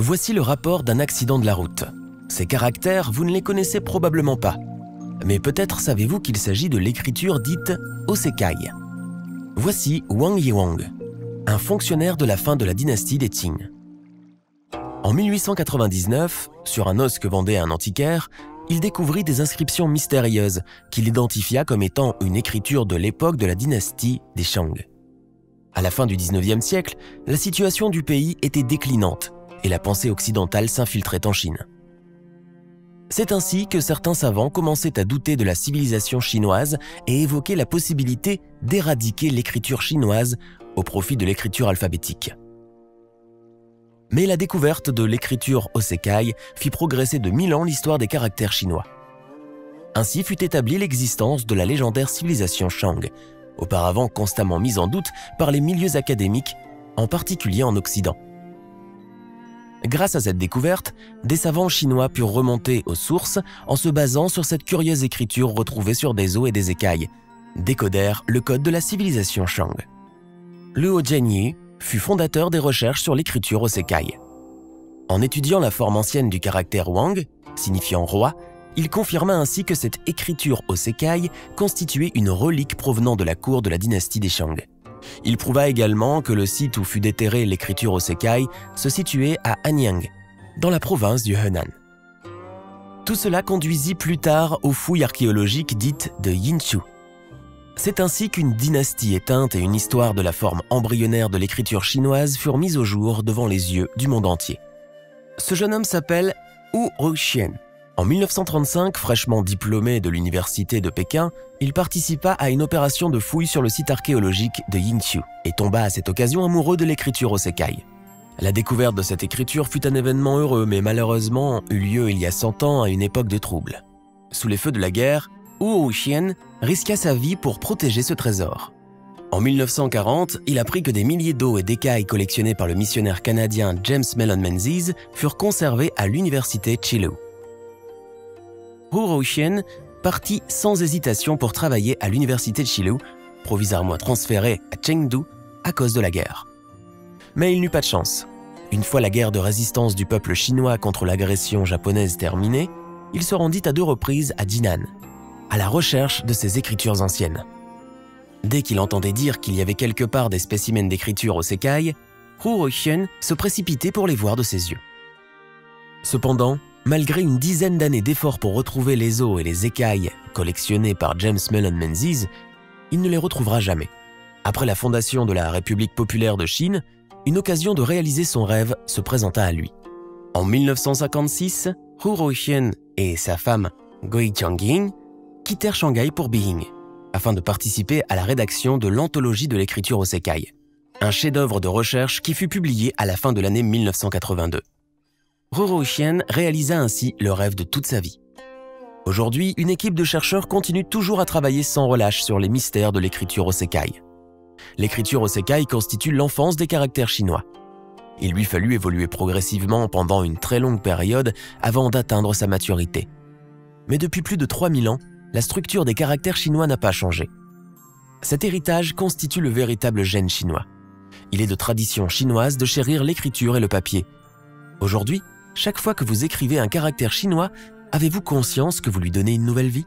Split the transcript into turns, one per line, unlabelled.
Voici le rapport d'un accident de la route. Ces caractères, vous ne les connaissez probablement pas. Mais peut-être savez-vous qu'il s'agit de l'écriture dite Osekai. Voici Wang Yiwang, un fonctionnaire de la fin de la dynastie des Qing. En 1899, sur un os que vendait un antiquaire, il découvrit des inscriptions mystérieuses qu'il identifia comme étant une écriture de l'époque de la dynastie des Shang. À la fin du 19e siècle, la situation du pays était déclinante et la pensée occidentale s'infiltrait en Chine. C'est ainsi que certains savants commençaient à douter de la civilisation chinoise et évoquaient la possibilité d'éradiquer l'écriture chinoise au profit de l'écriture alphabétique. Mais la découverte de l'écriture Osekai fit progresser de 1000 ans l'histoire des caractères chinois. Ainsi fut établie l'existence de la légendaire civilisation Shang, auparavant constamment mise en doute par les milieux académiques, en particulier en Occident. Grâce à cette découverte, des savants chinois purent remonter aux sources en se basant sur cette curieuse écriture retrouvée sur des os et des écailles, décodèrent le code de la civilisation Shang. Luo Jianyi fut fondateur des recherches sur l'écriture Osekai. En étudiant la forme ancienne du caractère Wang, signifiant roi, il confirma ainsi que cette écriture Osekai constituait une relique provenant de la cour de la dynastie des Shang. Il prouva également que le site où fut déterrée l'écriture Osekai se situait à Anyang, dans la province du Henan. Tout cela conduisit plus tard aux fouilles archéologiques dites de Yinshu. C'est ainsi qu'une dynastie éteinte et une histoire de la forme embryonnaire de l'écriture chinoise furent mises au jour devant les yeux du monde entier. Ce jeune homme s'appelle Hu Ruxian. En 1935, fraîchement diplômé de l'université de Pékin, il participa à une opération de fouille sur le site archéologique de Yinshu et tomba à cette occasion amoureux de l'écriture Osekai. La découverte de cette écriture fut un événement heureux, mais malheureusement eut lieu il y a 100 ans à une époque de troubles. Sous les feux de la guerre, Hu Ruxian risqua sa vie pour protéger ce trésor. En 1940, il apprit que des milliers d'os et d'écailles collectionnés par le missionnaire canadien James Mellon Menzies furent conservés à l'université Tsinghua. Hu Ruxian partit sans hésitation pour travailler à l'université de Tsinghua, provisoirement transféré à Chengdu à cause de la guerre. Mais il n'eut pas de chance. Une fois la guerre de résistance du peuple chinois contre l'agression japonaise terminée, il se rendit à 2 reprises à Jinan, à la recherche de ces écritures anciennes. Dès qu'il entendait dire qu'il y avait quelque part des spécimens d'écriture Osekai, Hu Ruxian se précipitait pour les voir de ses yeux. Cependant, malgré une dizaine d'années d'efforts pour retrouver les os et les écailles collectionnés par James Mellon Menzies, il ne les retrouvera jamais. Après la fondation de la République populaire de Chine, une occasion de réaliser son rêve se présenta à lui. En 1956, Hu Ruxian et sa femme Gui Changying quittèrent Shanghai pour Beijing, afin de participer à la rédaction de l'anthologie de l'écriture Osekai, un chef-d'œuvre de recherche qui fut publié à la fin de l'année 1982. Hu Ruxian réalisa ainsi le rêve de toute sa vie. Aujourd'hui, une équipe de chercheurs continue toujours à travailler sans relâche sur les mystères de l'écriture Osekai. L'écriture Osekai constitue l'enfance des caractères chinois. Il lui fallut évoluer progressivement pendant une très longue période avant d'atteindre sa maturité. Mais depuis plus de 3000 ans, la structure des caractères chinois n'a pas changé. Cet héritage constitue le véritable gène chinois. Il est de tradition chinoise de chérir l'écriture et le papier. Aujourd'hui, chaque fois que vous écrivez un caractère chinois, avez-vous conscience que vous lui donnez une nouvelle vie ?